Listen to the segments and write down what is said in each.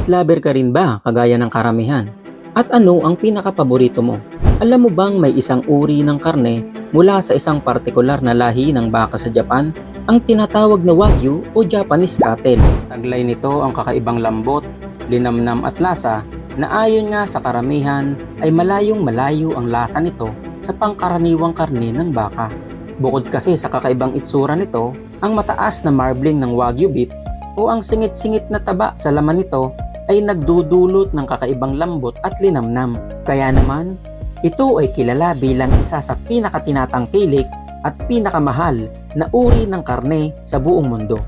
Meat lover ka rin ba kagaya ng karamihan? At ano ang pinakapaborito mo? Alam mo bang may isang uri ng karne mula sa isang partikular na lahi ng baka sa Japan, ang tinatawag na Wagyu o Japanese cattle. Taglay nito ang kakaibang lambot, linamnam at lasa na ayon nga sa karamihan ay malayong malayo ang lasa nito sa pangkaraniwang karne ng baka. Bukod kasi sa kakaibang itsura nito, ang mataas na marbling ng Wagyu beef o ang singit-singit na taba sa laman nito ay nagdudulot ng kakaibang lambot at linamnam. Kaya naman, ito ay kilala bilang isa sa pinakatinatangkilik at pinakamahal na uri ng karne sa buong mundo.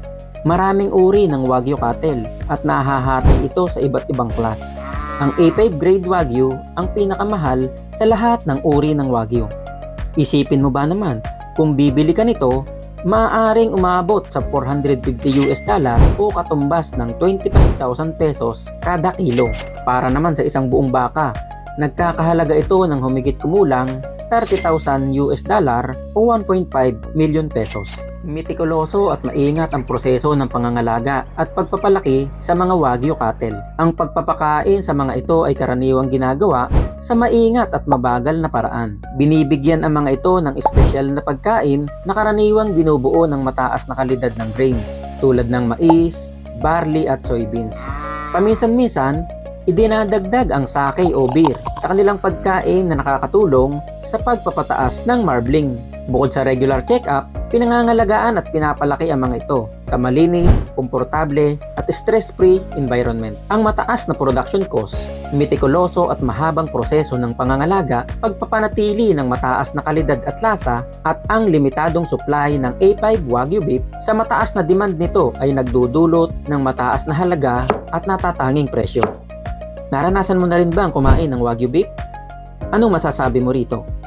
Maraming uri ng Wagyu cattle at nahahati ito sa iba't ibang class. Ang A5 grade Wagyu ang pinakamahal sa lahat ng uri ng Wagyu. Isipin mo ba naman, kung bibili ka nito, maaaring umabot sa $450 o katumbas ng 25,000 pesos kada kilo. Para naman sa isang buong baka, nagkakahalaga ito ng humigit kumulang $30,000 o 1.5 million pesos. Mitikuloso at maingat ang proseso ng pangangalaga at pagpapalaki sa mga Wagyu cattle. Ang pagpapakain sa mga ito ay karaniwang ginagawa sa maingat at mabagal na paraan. Binibigyan ang mga ito ng espesyal na pagkain na karaniwang binubuo ng mataas na kalidad ng grains tulad ng mais, barley at soybeans. Paminsan-minsan, idinadagdag ang sake o beer sa kanilang pagkain na nakakatulong sa pagpapataas ng marbling. Bukod sa regular check-up, pinangangalagaan at pinapalaki ang mga ito sa malinis, komportable at stress-free environment. Ang mataas na production cost, mitikuloso at mahabang proseso ng pangangalaga, pagpapanatili ng mataas na kalidad at lasa, at ang limitadong supply ng A5 Wagyu beef sa mataas na demand nito ay nagdudulot ng mataas na halaga at natatanging presyo. Naranasan mo na rin ba ang kumain ng Wagyu beef? Anong masasabi mo rito?